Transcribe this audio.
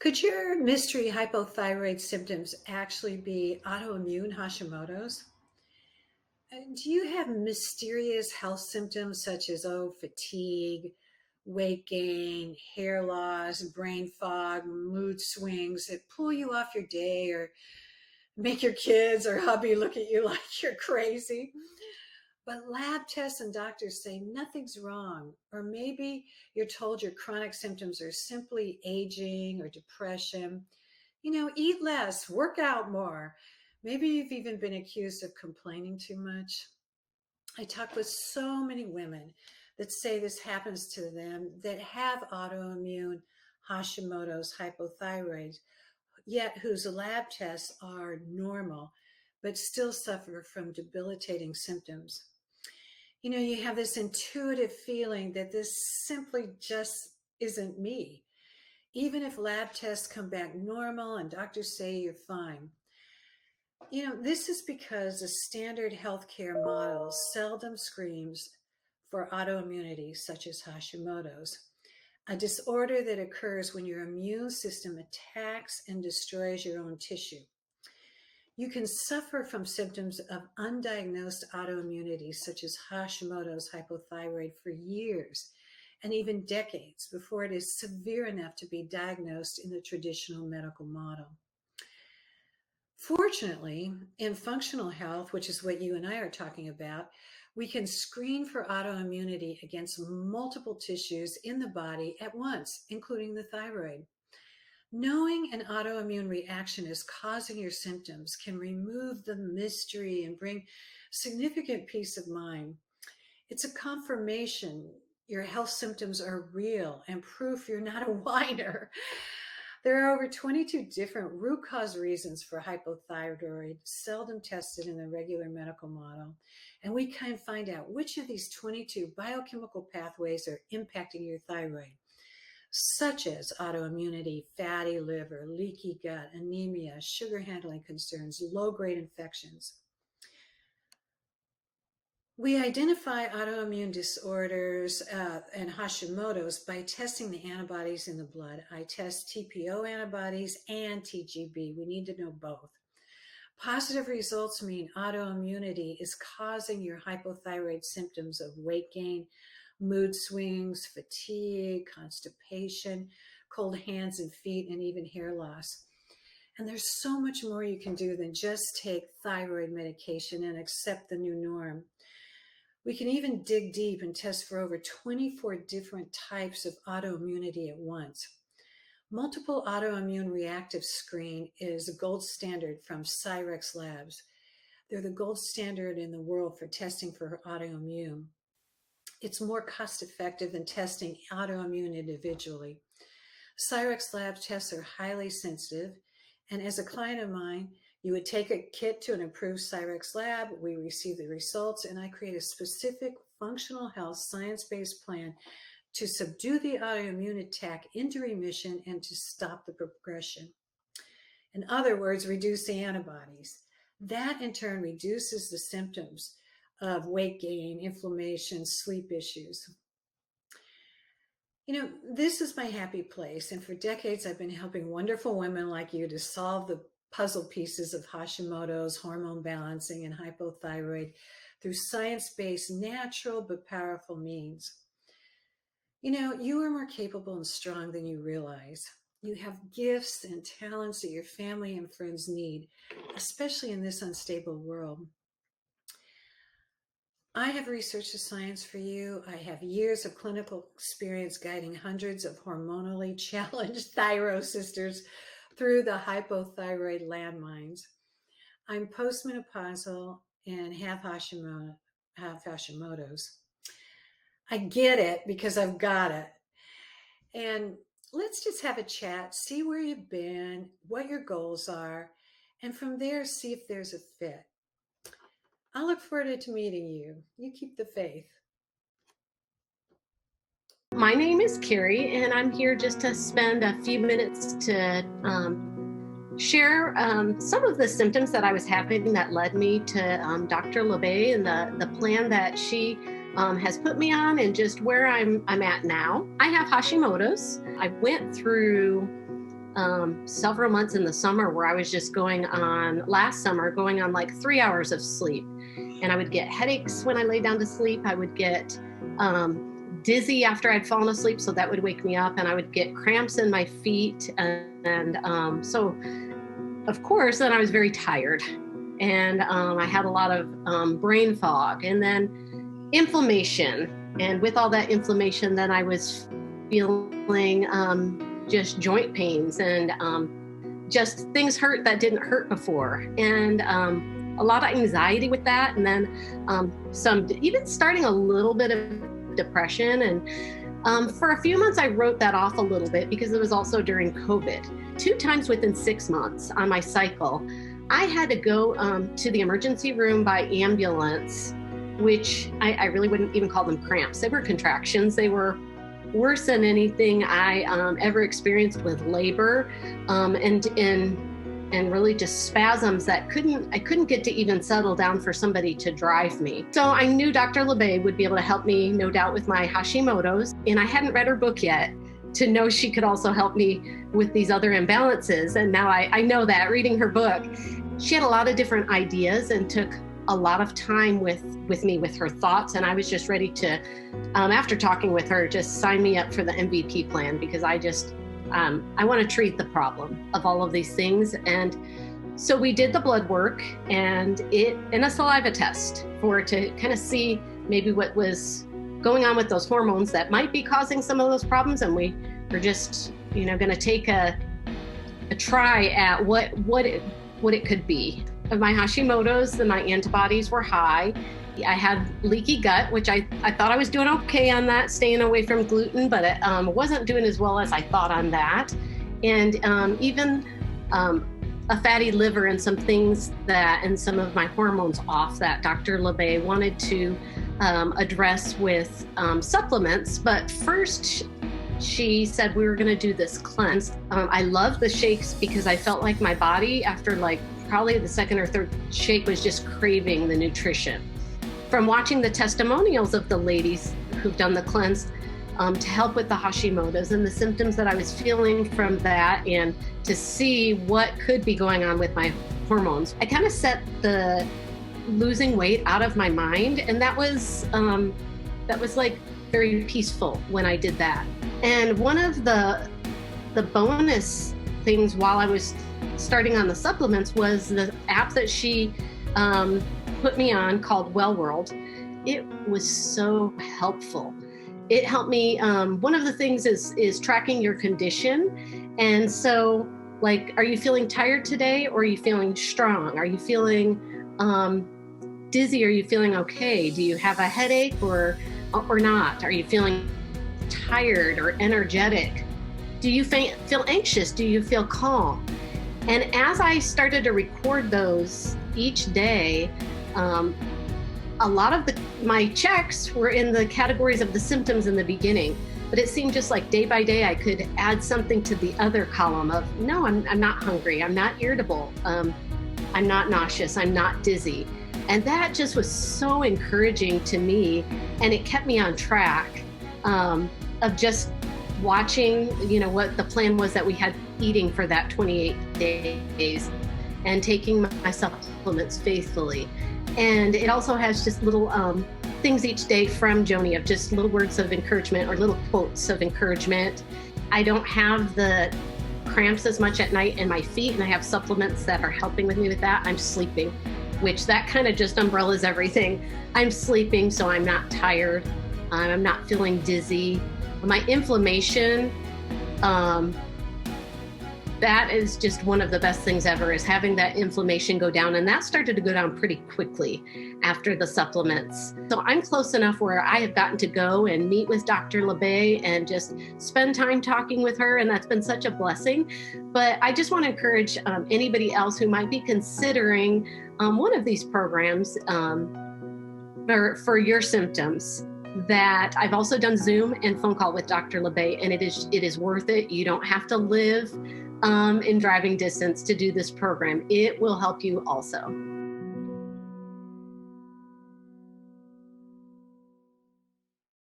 Could your mystery hypothyroid symptoms actually be autoimmune Hashimoto's? Do you have mysterious health symptoms such as, fatigue, weight gain, hair loss, brain fog, mood swings that pull you off your day or make your kids or hubby look at you like you're crazy? But lab tests and doctors say nothing's wrong. Or maybe you're told your chronic symptoms are simply aging or depression. Eat less, work out more. Maybe you've even been accused of complaining too much. I talk with so many women that say this happens to them that have autoimmune Hashimoto's hypothyroid, yet whose lab tests are normal, but still suffer from debilitating symptoms. You have this intuitive feeling that this simply just isn't me. Even if lab tests come back normal and doctors say you're fine. This is because the standard healthcare model seldom screams for autoimmunity, such as Hashimoto's, a disorder that occurs when your immune system attacks and destroys your own tissue. You can suffer from symptoms of undiagnosed autoimmunity, such as Hashimoto's hypothyroid, for years and even decades before it is severe enough to be diagnosed in the traditional medical model. Fortunately, in functional health, which is what you and I are talking about, we can screen for autoimmunity against multiple tissues in the body at once, including the thyroid. Knowing an autoimmune reaction is causing your symptoms can remove the mystery and bring significant peace of mind. It's a confirmation your health symptoms are real and proof you're not a whiner. There are over 22 different root cause reasons for hypothyroid, seldom tested in the regular medical model. And we can find out which of these 22 biochemical pathways are impacting your thyroid, such as autoimmunity, fatty liver, leaky gut, anemia, sugar handling concerns, low-grade infections. We identify autoimmune disorders and Hashimoto's by testing the antibodies in the blood. I test TPO antibodies and TGB. We need to know both. Positive results mean autoimmunity is causing your hypothyroid symptoms of weight gain, mood swings, fatigue, constipation, cold hands and feet, and even hair loss. And there's so much more you can do than just take thyroid medication and accept the new norm. We can even dig deep and test for over 24 different types of autoimmunity at once. Multiple autoimmune reactive screen is a gold standard from Cyrex Labs. They're the gold standard in the world for testing for autoimmune. It's more cost effective than testing autoimmune individually. Cyrex Labs tests are highly sensitive, and as a client of mine, you would take a kit to an approved Cyrex lab, we receive the results, and I create a specific functional health science-based plan to subdue the autoimmune attack into remission and to stop the progression. In other words, reduce the antibodies. That in turn reduces the symptoms of weight gain, inflammation, sleep issues. This is my happy place, and for decades I've been helping wonderful women like you to solve the puzzle pieces of Hashimoto's, hormone balancing, and hypothyroid through science-based, natural, but powerful means. You are more capable and strong than you realize. You have gifts and talents that your family and friends need, especially in this unstable world. I have researched the science for you. I have years of clinical experience guiding hundreds of hormonally challenged ThyroSisters through the hypothyroid landmines. I'm postmenopausal and half Hashimoto's. I get it because I've got it. And let's just have a chat, see where you've been, what your goals are, and from there, see if there's a fit. I look forward to meeting you. You keep the faith. My name is Carrie, and I'm here just to spend a few minutes to share some of the symptoms that I was having that led me to Dr. LeBay and the plan that she has put me on, and just where I'm at now. I have Hashimoto's. I went through several months in the summer where I was just last summer, going on like 3 hours of sleep. And I would get headaches when I lay down to sleep. I would get dizzy after I'd fallen asleep, so that would wake me up, and I would get cramps in my feet. So of course, then I was very tired, and I had a lot of brain fog, and then inflammation. And with all that inflammation, then I was feeling just joint pains and just things hurt that didn't hurt before. And a lot of anxiety with that. And then even starting a little bit of depression. And for a few months, I wrote that off a little bit because it was also during COVID. 2 times within 6 months on my cycle, I had to go to the emergency room by ambulance, which I really wouldn't even call them cramps. They were contractions. They were worse than anything I ever experienced with labor, and really just spasms that I couldn't get to even settle down for somebody to drive me. So I knew Dr. LeBay would be able to help me, no doubt, with my Hashimoto's, and I hadn't read her book yet to know she could also help me with these other imbalances. And now I know that, reading her book. She had a lot of different ideas and took a lot of time with me with her thoughts, and I was just ready to, after talking with her, just sign me up for the MVP plan, because I want to treat the problem of all of these things. And so we did the blood work and a saliva test to kind of see maybe what was going on with those hormones that might be causing some of those problems. And we were just, going to take a try at what it could be. Of my Hashimoto's, my antibodies were high. I had leaky gut, which I thought I was doing okay on that, staying away from gluten, but it wasn't doing as well as I thought on that. And even a fatty liver and some things and some of my hormones off that Dr. LeBay wanted to address with supplements. But first, she said we were going to do this cleanse. I love the shakes because I felt like my body, after probably the second or third shake, was just craving the nutrition. From watching the testimonials of the ladies who've done the cleanse to help with the Hashimoto's and the symptoms that I was feeling from that, and to see what could be going on with my hormones, I kind of set the losing weight out of my mind, and that was like very peaceful when I did that. And one of the bonus things while I was starting on the supplements was the app that she put me on called Well World. It was so helpful. It helped me. One of the things is tracking your condition. And so, are you feeling tired today, or are you feeling strong? Are you feeling dizzy? Are you feeling okay? Do you have a headache or not? Are you feeling tired or energetic? Do you feel anxious? Do you feel calm? And as I started to record those each day, a lot of my checks were in the categories of the symptoms in the beginning, but it seemed just like day by day I could add something to the other column of, no, I'm not hungry, I'm not irritable, I'm not nauseous, I'm not dizzy. And that just was so encouraging to me, and it kept me on track of just watching, what the plan was that we had eating for that 28 days and taking my supplements faithfully. And it also has just little things each day from Joni of just little words of encouragement or little quotes of encouragement. I don't have the cramps as much at night in my feet, and I have supplements that are helping with me with that. I'm sleeping, which that kind of just umbrellas everything. I'm sleeping, so I'm not tired. I'm not feeling dizzy. My inflammation, that is just one of the best things ever, is having that inflammation go down. And that started to go down pretty quickly after the supplements. So I'm close enough where I have gotten to go and meet with Dr. LeBay and just spend time talking with her. And that's been such a blessing. But I just want to encourage anybody else who might be considering one of these programs for your symptoms, that I've also done Zoom and phone call with Dr. LeBay, and it is worth it. You don't have to live in driving distance to do this program. It will help you also.